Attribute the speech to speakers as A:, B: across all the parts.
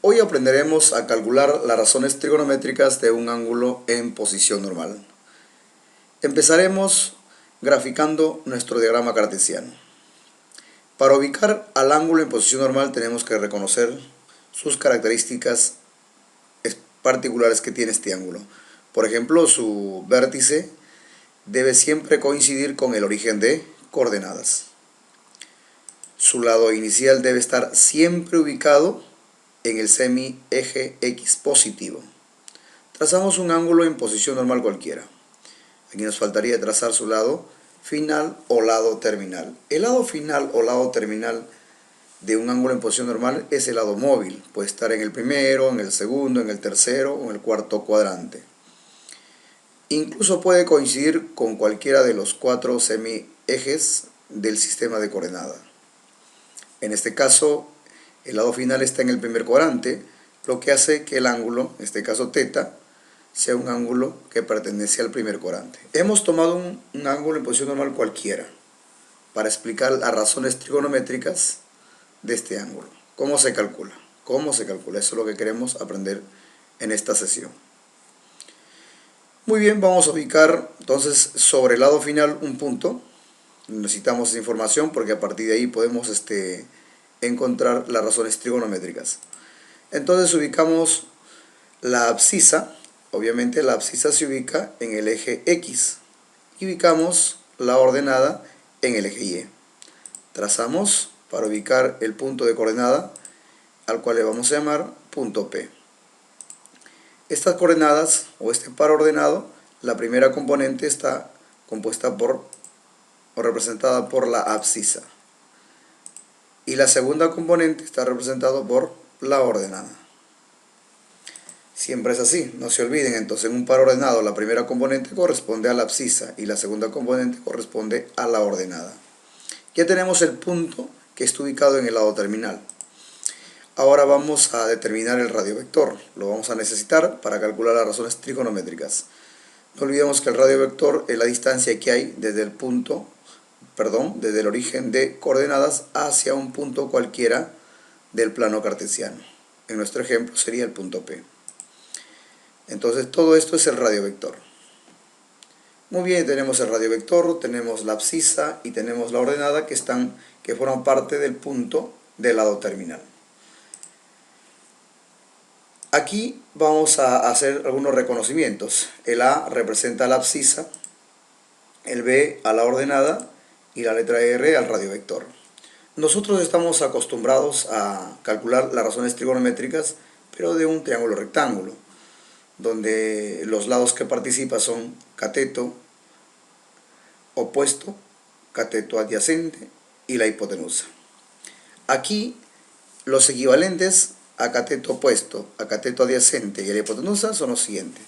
A: Hoy aprenderemos a calcular las razones trigonométricas de un ángulo en posición normal. Empezaremos graficando nuestro diagrama cartesiano. Para ubicar al ángulo en posición normal tenemos que reconocer sus características particulares que tiene este ángulo. Por ejemplo, su vértice debe siempre coincidir con el origen de coordenadas. Su lado inicial debe estar siempre ubicado en el semieje X positivo. Trazamos un ángulo en posición normal cualquiera. Aquí nos faltaría trazar su lado final o lado terminal. El lado final o lado terminal de un ángulo en posición normal es el lado móvil. Puede estar en el primero, en el segundo, en el tercero o en el cuarto cuadrante. Incluso puede coincidir con cualquiera de los 4 semiejes del sistema de coordenadas. En este caso, el lado final está en el primer cuadrante, lo que hace que el ángulo, en este caso θ, sea un ángulo que pertenece al primer cuadrante. Hemos tomado un ángulo en posición normal cualquiera para explicar las razones trigonométricas de este ángulo. ¿Cómo se calcula? ¿Cómo se calcula? Eso es lo que queremos aprender en esta sesión. Muy bien, vamos a ubicar entonces sobre el lado final un punto. Necesitamos esa información porque a partir de ahí podemos encontrar las razones trigonométricas. Entonces ubicamos la abscisa. Obviamente la abscisa se ubica en el eje X y ubicamos la ordenada en el eje Y. Trazamos para ubicar el punto de coordenada al cual le vamos a llamar punto P. Estas coordenadas o este par ordenado, la primera componente está compuesta por o representada por la abscisa y la segunda componente está representada por la ordenada. Siempre es así, no se olviden. Entonces en un par ordenado la primera componente corresponde a la abscisa y la segunda componente corresponde a la ordenada. Ya tenemos el punto que está ubicado en el lado terminal. Ahora vamos a determinar el radiovector. Lo vamos a necesitar para calcular las razones trigonométricas. No olvidemos que el radiovector es la distancia que hay desde el origen de coordenadas hacia un punto cualquiera del plano cartesiano. En nuestro ejemplo sería el punto P. Entonces todo esto es el radiovector. Muy bien, tenemos el radiovector, tenemos la abscisa y tenemos la ordenada que forman parte del punto del lado terminal. Aquí vamos a hacer algunos reconocimientos. El A representa a la abscisa, el B a la ordenada y la letra R al radiovector. Nosotros estamos acostumbrados a calcular las razones trigonométricas, pero de un triángulo rectángulo, donde los lados que participan son cateto opuesto, cateto adyacente y la hipotenusa. Aquí los equivalentes a cateto opuesto, a cateto adyacente y a la hipotenusa son los siguientes.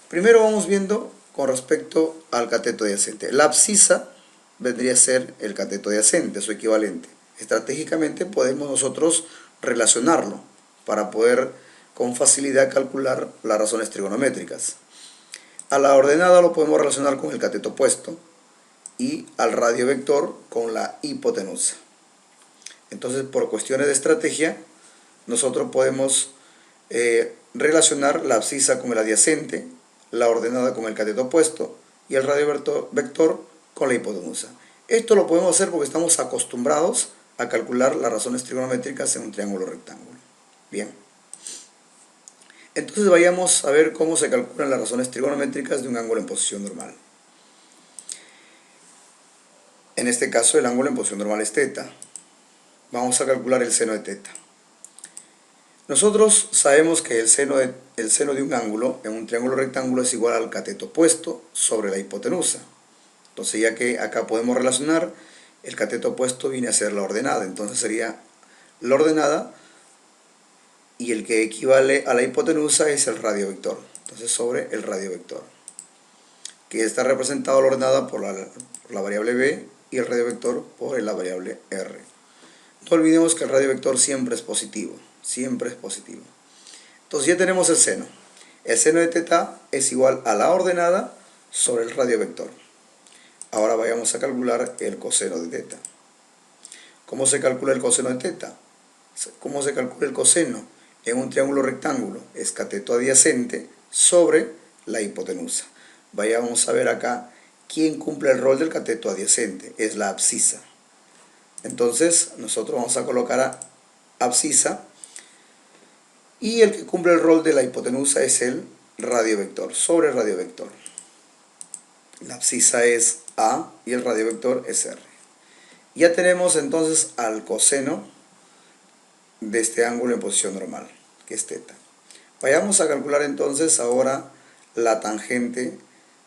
A: Primero vamos viendo con respecto al cateto adyacente. La abscisa vendría a ser el cateto adyacente, su equivalente. Estratégicamente podemos nosotros relacionarlo para poder con facilidad calcular las razones trigonométricas. A la ordenada lo podemos relacionar con el cateto opuesto y al radiovector con la hipotenusa. Entonces, por cuestiones de estrategia, nosotros podemos relacionar la abscisa con el adyacente, la ordenada con el cateto opuesto y el radiovector con la hipotenusa. Esto lo podemos hacer porque estamos acostumbrados a calcular las razones trigonométricas en un triángulo rectángulo. Bien. Entonces vayamos a ver cómo se calculan las razones trigonométricas de un ángulo en posición normal. En este caso el ángulo en posición normal es θ. Vamos a calcular el seno de θ. Nosotros sabemos que el seno de un ángulo en un triángulo rectángulo es igual al cateto opuesto sobre la hipotenusa. Entonces ya que acá podemos relacionar, el cateto opuesto viene a ser la ordenada. Entonces sería la ordenada y el que equivale a la hipotenusa es el radiovector. Entonces sobre el radiovector, que está representado la ordenada por la variable b y el radiovector por la variable r. No olvidemos que el radiovector siempre es positivo. Siempre es positivo. Entonces ya tenemos el seno. El seno de θ es igual a la ordenada sobre el radiovector. Ahora vayamos a calcular el coseno de θ. ¿Cómo se calcula el coseno de θ? ¿Cómo se calcula el coseno? en un triángulo rectángulo es cateto adyacente sobre la hipotenusa. Vamos a ver acá quién cumple el rol del cateto adyacente, es la abscisa. Entonces nosotros vamos a colocar a abscisa y el que cumple el rol de la hipotenusa es el radiovector, sobre radiovector. La abscisa es A y el radiovector es R. Ya tenemos entonces al coseno de este ángulo en posición normal, que es θ. Vayamos a calcular entonces ahora la tangente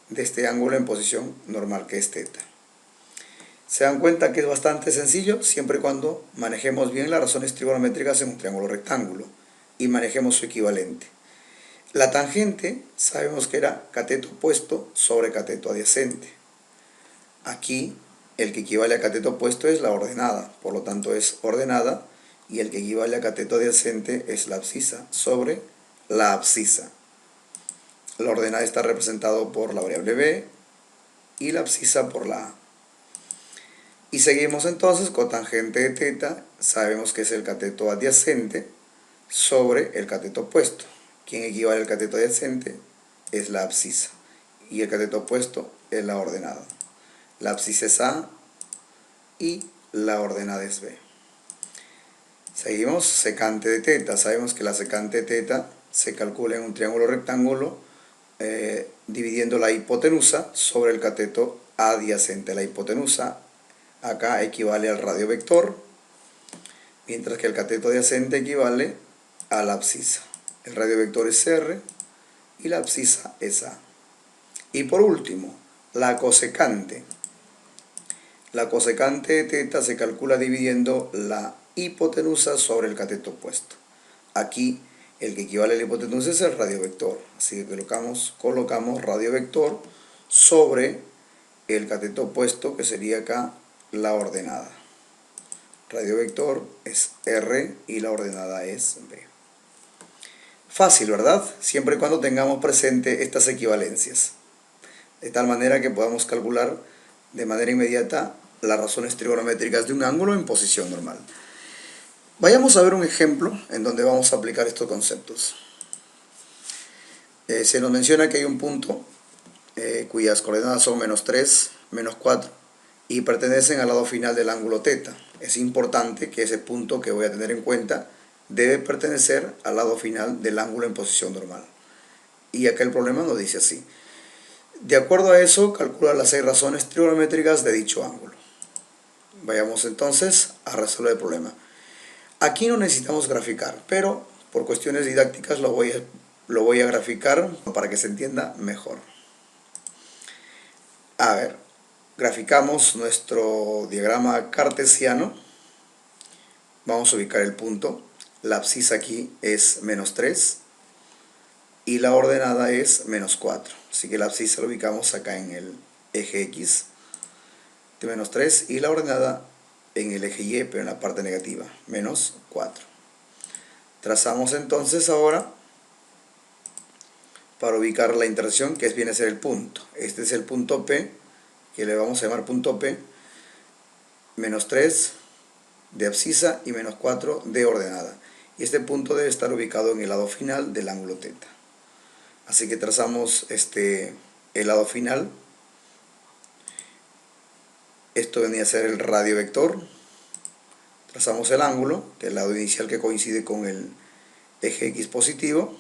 A: de este ángulo en posición normal, que es θ. Se dan cuenta que es bastante sencillo siempre y cuando manejemos bien las razones trigonométricas en un triángulo rectángulo y manejemos su equivalente. La tangente sabemos que era cateto opuesto sobre cateto adyacente. Aquí el que equivale a cateto opuesto es la ordenada, por lo tanto es ordenada, y el que equivale a cateto adyacente es la abscisa sobre la abscisa. La ordenada está representada por la variable b y la abscisa por la a. Y seguimos entonces con tangente de θ, sabemos que es el cateto adyacente sobre el cateto opuesto. Quien equivale al cateto adyacente es la abscisa y el cateto opuesto es la ordenada. La abscisa es A y la ordenada es B. Seguimos, secante de θ. Sabemos que la secante de θ se calcula en un triángulo rectángulo dividiendo la hipotenusa sobre el cateto adyacente. La hipotenusa acá equivale al radiovector, mientras que el cateto adyacente equivale a la abscisa. El radiovector es R y la abscisa es A. Y por último, la cosecante. La cosecante de θ se calcula dividiendo la hipotenusa sobre el cateto opuesto. Aquí el que equivale a la hipotenusa es el radiovector. Así que colocamos radiovector sobre el cateto opuesto, que sería acá la ordenada. Radiovector es R y la ordenada es B. Fácil, ¿verdad? Siempre y cuando tengamos presente estas equivalencias. De tal manera que podamos calcular de manera inmediata las razones trigonométricas de un ángulo en posición normal. Vayamos a ver un ejemplo en donde vamos a aplicar estos conceptos. Se nos menciona que hay un punto cuyas coordenadas son -3, -4 y pertenecen al lado final del ángulo θ. Es importante que ese punto que voy a tener en cuenta debe pertenecer al lado final del ángulo en posición normal. Y acá el problema nos dice así. De acuerdo a eso, calcula las 6 razones trigonométricas de dicho ángulo. Vayamos entonces a resolver el problema. Aquí no necesitamos graficar, pero por cuestiones didácticas lo voy a graficar para que se entienda mejor. A ver, graficamos nuestro diagrama cartesiano. Vamos a ubicar el punto. La abscisa aquí es -3 y la ordenada es -4. Así que la abscisa la ubicamos acá en el eje X de -3 y la ordenada en el eje Y, pero en la parte negativa, -4. Trazamos entonces ahora para ubicar la intersección, que viene a ser el punto. Este es el punto P, que le vamos a llamar punto P, -3 de abscisa y -4 de ordenada. Y este punto debe estar ubicado en el lado final del ángulo θ. Así que trazamos el lado final. Esto vendría a ser el radiovector. Trazamos el ángulo del lado inicial que coincide con el eje X positivo.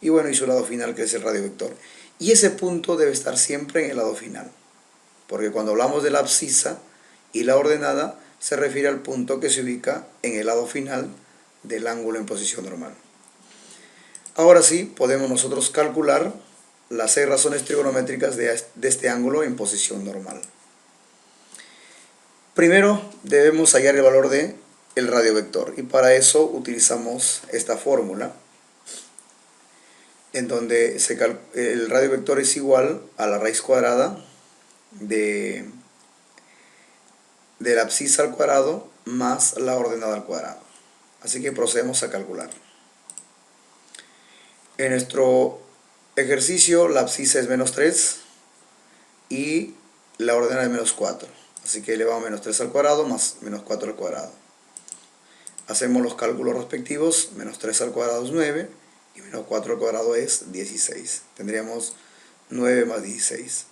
A: Y bueno, y su lado final, que es el radiovector. Y ese punto debe estar siempre en el lado final. Porque cuando hablamos de la abscisa y la ordenada, se refiere al punto que se ubica en el lado final del ángulo en posición normal. Ahora sí, podemos nosotros calcular las 6 razones trigonométricas de este ángulo en posición normal. Primero debemos hallar el valor del radiovector y para eso utilizamos esta fórmula en donde el radiovector es igual a la raíz cuadrada de la abscisa al cuadrado más la ordenada al cuadrado. Así que procedemos a calcular. En nuestro ejercicio la abscisa es -3 y la ordenada es -4. Así que elevamos -3 al cuadrado más -4 al cuadrado. Hacemos los cálculos respectivos. Menos 3 al cuadrado es 9 y menos 4 al cuadrado es 16. Tendríamos 9 más 16.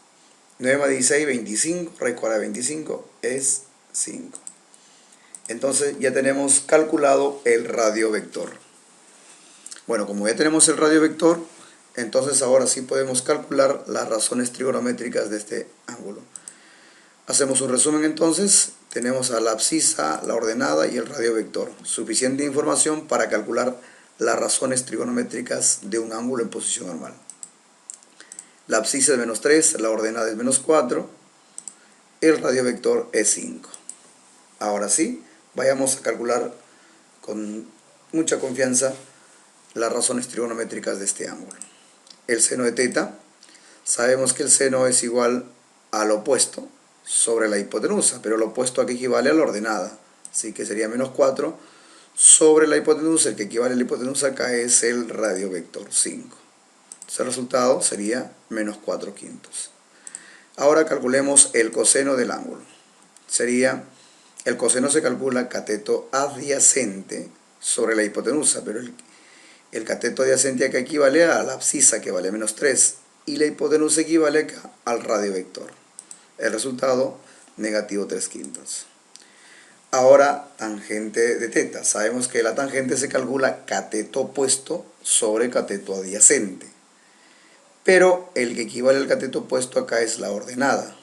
A: 9 más 16, 25. Raíz cuadrada de 25 es 5. Entonces ya tenemos calculado el radio vector. Bueno, como ya tenemos el radio vector, entonces ahora sí podemos calcular las razones trigonométricas de este ángulo. Hacemos un resumen entonces. Tenemos a la abscisa, la ordenada y el radio vector. Suficiente información para calcular las razones trigonométricas de un ángulo en posición normal. La abscisa es menos 3, la ordenada es menos 4, el radio vector es 5. Ahora sí, vayamos a calcular con mucha confianza las razones trigonométricas de este ángulo. El seno de teta, sabemos que el seno es igual al opuesto sobre la hipotenusa, pero el opuesto aquí equivale a la ordenada, así que sería menos 4 sobre la hipotenusa. El que equivale a la hipotenusa acá es el radio vector 5. Entonces el resultado sería menos 4 quintos. Ahora calculemos el coseno del ángulo. El coseno se calcula cateto adyacente sobre la hipotenusa, pero el cateto adyacente acá equivale a la abscisa, que vale menos 3, y la hipotenusa equivale acá al radio vector. El resultado, negativo 3 quintos. Ahora, tangente de teta. Sabemos que la tangente se calcula cateto opuesto sobre cateto adyacente. Pero el que equivale al cateto opuesto acá es la ordenada.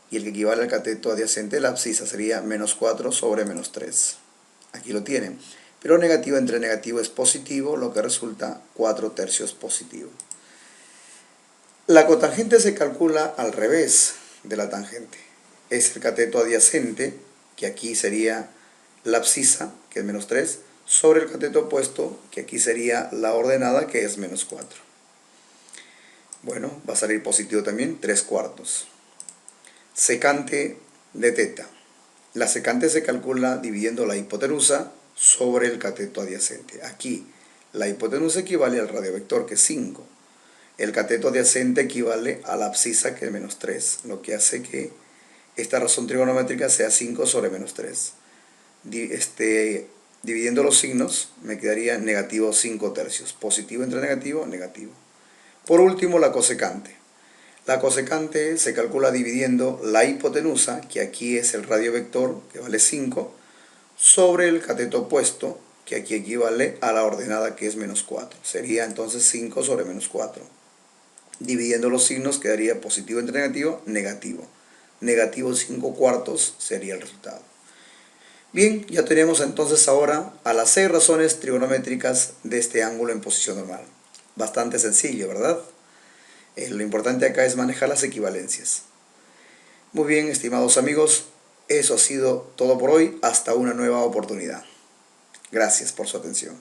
A: Y el que equivale al cateto adyacente, la abscisa, sería menos 4 sobre menos 3. Aquí lo tienen. Pero negativo entre negativo es positivo, lo que resulta 4 tercios positivo. La cotangente se calcula al revés de la tangente. Es el cateto adyacente, que aquí sería la abscisa, que es menos 3, sobre el cateto opuesto, que aquí sería la ordenada, que es menos 4. Bueno, va a salir positivo también, 3 cuartos. Secante de teta. La secante se calcula dividiendo la hipotenusa sobre el cateto adyacente. Aquí la hipotenusa equivale al radio vector, que es 5. El cateto adyacente equivale a la abscisa, que es menos 3, lo que hace que esta razón trigonométrica sea 5 sobre menos 3. Dividiendo los signos me quedaría negativo 5 tercios. Positivo entre negativo, negativo. Por último, la cosecante. La cosecante se calcula dividiendo la hipotenusa, que aquí es el radio vector, que vale 5, sobre el cateto opuesto, que aquí equivale a la ordenada, que es menos 4. Sería entonces 5 sobre menos 4. Dividiendo los signos quedaría positivo entre negativo, negativo. Negativo 5 cuartos sería el resultado. Bien, ya tenemos entonces ahora a las 6 razones trigonométricas de este ángulo en posición normal. Bastante sencillo, ¿verdad? Lo importante acá es manejar las equivalencias. Muy bien, estimados amigos, eso ha sido todo por hoy. Hasta una nueva oportunidad. Gracias por su atención.